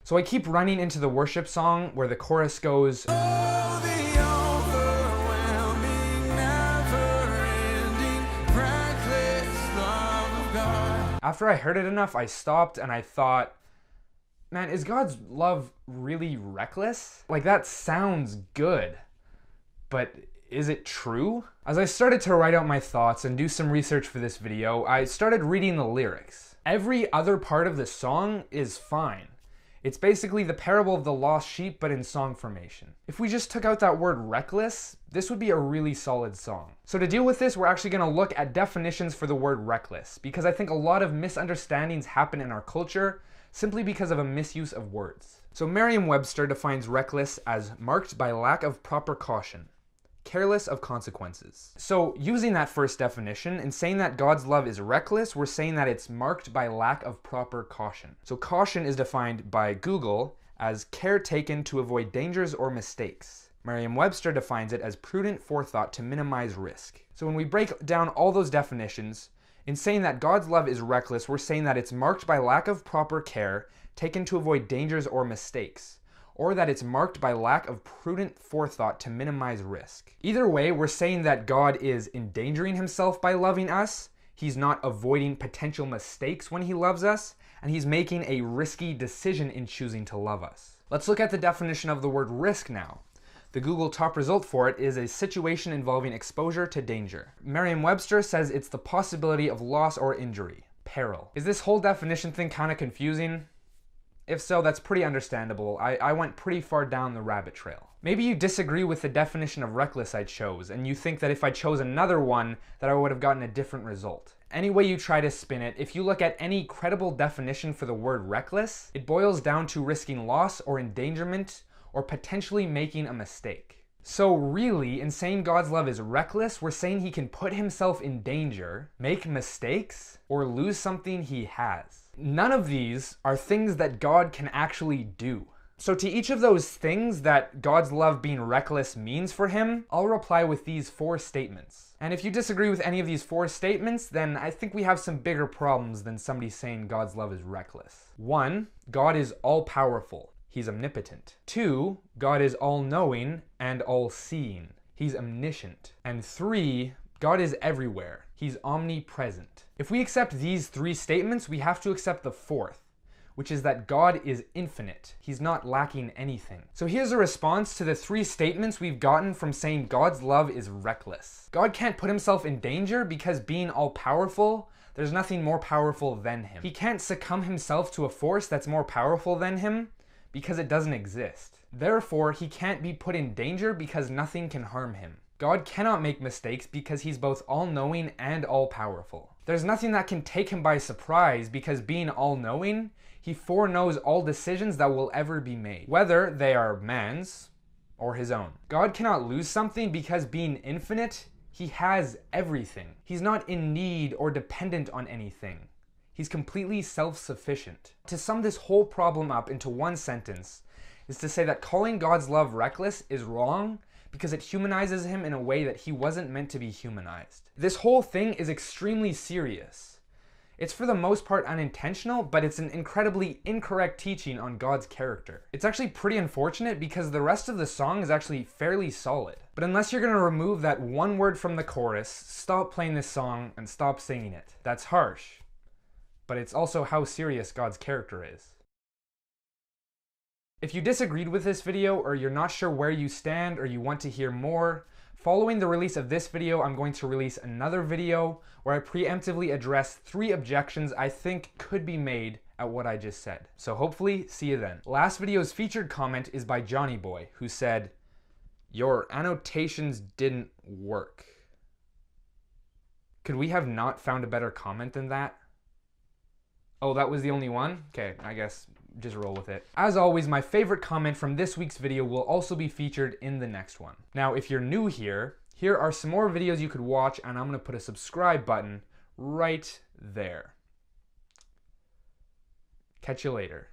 So I keep running into the worship song where the chorus goes, "Oh, the overwhelming, never-ending, reckless love of God." After I heard it enough, I stopped and I thought, man, is God's love really reckless? Like, that sounds good, but is it true? As I started to write out my thoughts and do some research for this video, I started reading the lyrics. Every other part of the song is fine. It's basically the parable of the lost sheep, but in song formation. If we just took out that word reckless, this would be a really solid song. So to deal with this, we're actually gonna look at definitions for the word reckless, because I think a lot of misunderstandings happen in our culture simply because of a misuse of words. So Merriam-Webster defines reckless as marked by lack of proper caution, careless of consequences. So using that first definition and saying that God's love is reckless, we're saying that it's marked by lack of proper caution. So caution is defined by Google as care taken to avoid dangers or mistakes. Merriam-Webster defines it as prudent forethought to minimize risk. So when we break down all those definitions, in saying that God's love is reckless, we're saying that it's marked by lack of proper care taken to avoid dangers or mistakes, or that it's marked by lack of prudent forethought to minimize risk. Either way, we're saying that God is endangering himself by loving us, he's not avoiding potential mistakes when he loves us, and he's making a risky decision in choosing to love us. Let's look at the definition of the word risk now. The Google top result for it is a situation involving exposure to danger. Merriam-Webster says it's the possibility of loss or injury, peril. Is this whole definition thing kind of confusing? If so, that's pretty understandable. I went pretty far down the rabbit trail. Maybe you disagree with the definition of reckless I chose, and you think that if I chose another one, that I would have gotten a different result. Any way you try to spin it, if you look at any credible definition for the word reckless, it boils down to risking loss or endangerment, or potentially making a mistake. So really, in saying God's love is reckless, we're saying he can put himself in danger, make mistakes, or lose something he has. None of these are things that God can actually do. So to each of those things that God's love being reckless means for him, I'll reply with these 4 statements. And if you disagree with any of these 4 statements, then I think we have some bigger problems than somebody saying God's love is reckless. 1, God is all-powerful. He's omnipotent. 2, God is all-knowing and all-seeing. He's omniscient. And 3, God is everywhere. He's omnipresent. If we accept these 3 statements, we have to accept the 4th, which is that God is infinite. He's not lacking anything. So here's a response to the 3 statements we've gotten from saying God's love is reckless. God can't put himself in danger because being all-powerful, there's nothing more powerful than him. He can't succumb himself to a force that's more powerful than him because it doesn't exist. Therefore, he can't be put in danger because nothing can harm him. God cannot make mistakes because he's both all-knowing and all-powerful. There's nothing that can take him by surprise because being all-knowing, he foreknows all decisions that will ever be made, whether they are man's or his own. God cannot lose something because being infinite, he has everything. He's not in need or dependent on anything. He's completely self-sufficient. To sum this whole problem up into one sentence is to say that calling God's love reckless is wrong because it humanizes him in a way that he wasn't meant to be humanized. This whole thing is extremely serious. It's for the most part unintentional, but it's an incredibly incorrect teaching on God's character. It's actually pretty unfortunate because the rest of the song is actually fairly solid. But unless you're gonna remove that one word from the chorus, stop playing this song and stop singing it. That's harsh, but it's also how serious God's character is. If you disagreed with this video, or you're not sure where you stand, or you want to hear more, following the release of this video, I'm going to release another video where I preemptively address 3 objections I think could be made at what I just said. So hopefully, see you then. Last video's featured comment is by Johnny Boy, who said, "Your annotations didn't work." Could we have not found a better comment than that? Oh, that was the only one? Okay, I guess just roll with it. As always, my favorite comment from this week's video will also be featured in the next one. Now, if you're new here, here are some more videos you could watch, and I'm gonna put a subscribe button right there. Catch you later.